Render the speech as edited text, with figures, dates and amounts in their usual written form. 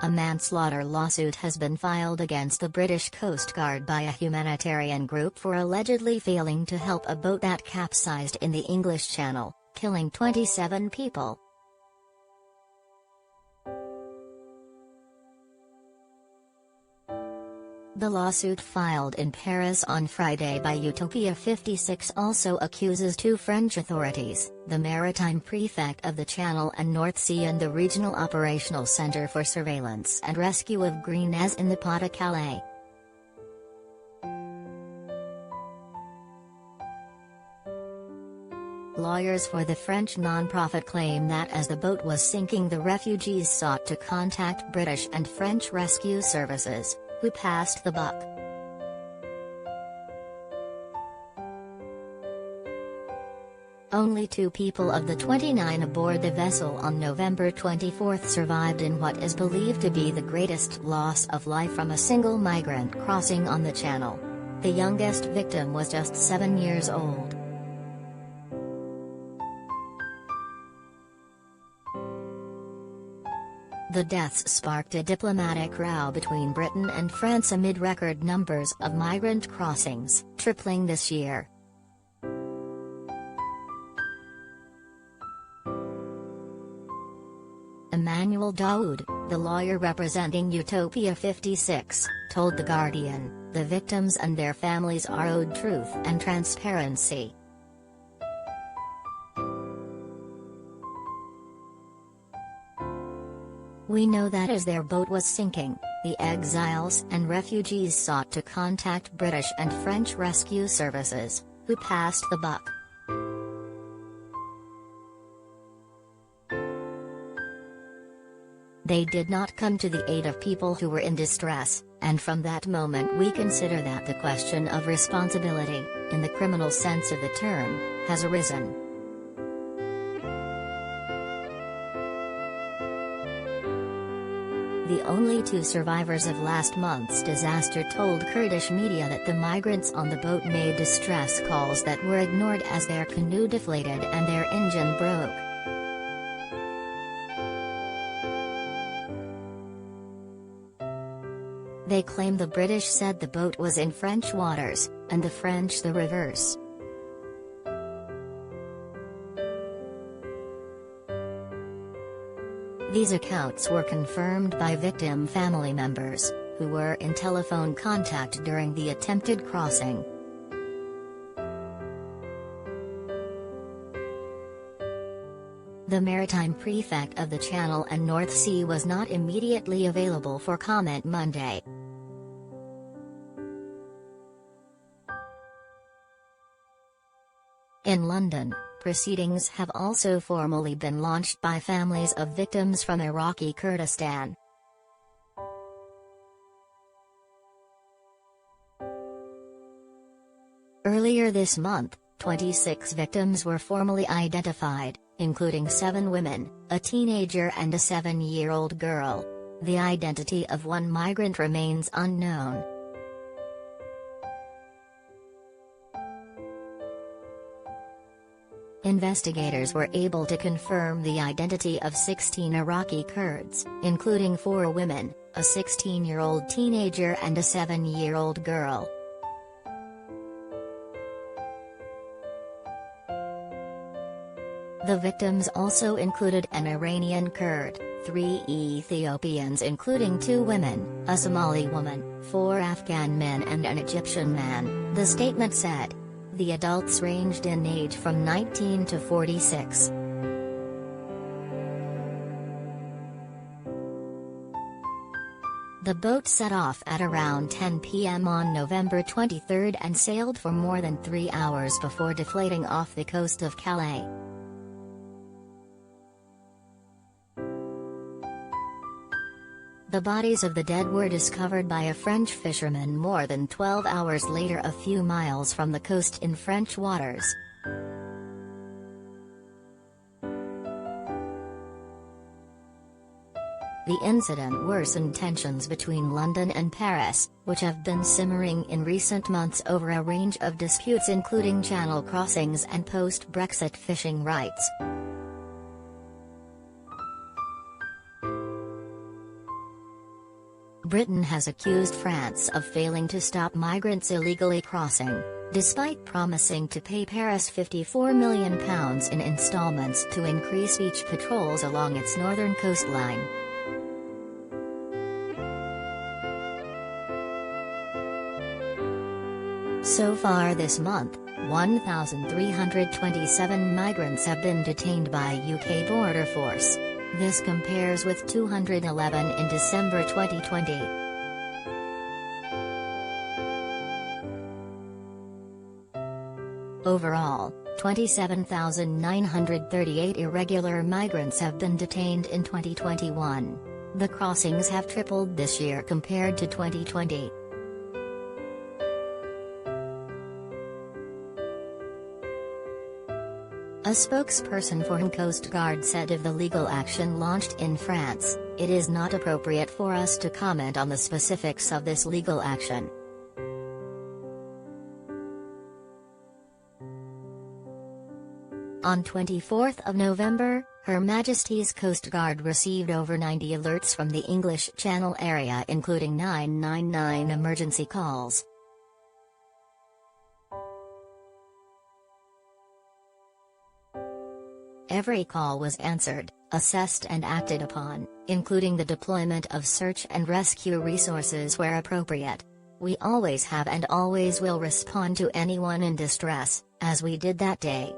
A manslaughter lawsuit has been filed against the British Coast Guard by a humanitarian group for allegedly failing to help a boat that capsized in the English Channel, killing 27 people. The lawsuit filed in Paris on Friday by Utopia 56 also accuses two French authorities, the maritime prefect of the Channel and North Sea and the Regional Operational Centre for Surveillance and Rescue of Grenez in the Pas-de-Calais. Lawyers for the French non-profit claim that as the boat was sinking, the refugees sought to contact British and French rescue services, who passed the buck. Only 2 people of the 29 aboard the vessel on November 24 survived in what is believed to be the greatest loss of life from a single migrant crossing on the Channel. The youngest victim was just 7 years old. The deaths sparked a diplomatic row between Britain and France amid record numbers of migrant crossings, tripling this year. Emmanuel Daoud, the lawyer representing Utopia 56, told The Guardian, "The victims and their families are owed truth and transparency." "We know that as their boat was sinking, the exiles and refugees sought to contact British and French rescue services, who passed the buck. They did not come to the aid of people who were in distress, and from that moment we consider that the question of responsibility, in the criminal sense of the term, has arisen." The only 2 survivors of last month's disaster told Kurdish media that the migrants on the boat made distress calls that were ignored as their canoe deflated and their engine broke. They claim the British said the boat was in French waters, and the French the reverse. These accounts were confirmed by victim family members, who were in telephone contact during the attempted crossing. The maritime prefect of the Channel and North Sea was not immediately available for comment Monday. In London, proceedings have also formally been launched by families of victims from Iraqi Kurdistan. Earlier this month, 26 victims were formally identified, including 7 women, a teenager and a 7-year-old girl. The identity of one migrant remains unknown. Investigators were able to confirm the identity of 16 Iraqi Kurds, including 4 women, a 16-year-old teenager and a 7-year-old girl. The victims also included an Iranian Kurd, 3 Ethiopians including 2 women, a Somali woman, 4 Afghan men and an Egyptian man, the statement said. The adults ranged in age from 19 to 46. The boat set off at around 10 p.m. on November 23 and sailed for more than 3 hours before deflating off the coast of Calais. The bodies of the dead were discovered by a French fisherman more than 12 hours later a few miles from the coast in French waters. The incident worsened tensions between London and Paris, which have been simmering in recent months over a range of disputes including channel crossings and post-Brexit fishing rights. Britain has accused France of failing to stop migrants illegally crossing, despite promising to pay Paris £54 million in installments to increase beach patrols along its northern coastline. So far this month, 1,327 migrants have been detained by UK border force. This compares with 211 in December 2020. Overall, 27,938 irregular migrants have been detained in 2021. The crossings have tripled this year compared to 2020. A spokesperson for the Coast Guard said of the legal action launched in France, "It is not appropriate for us to comment on the specifics of this legal action." On 24 November, Her Majesty's Coast Guard received over 90 alerts from the English Channel area, including 999 emergency calls. Every call was answered, assessed and acted upon, including the deployment of search and rescue resources where appropriate. We always have and always will respond to anyone in distress, as we did that day.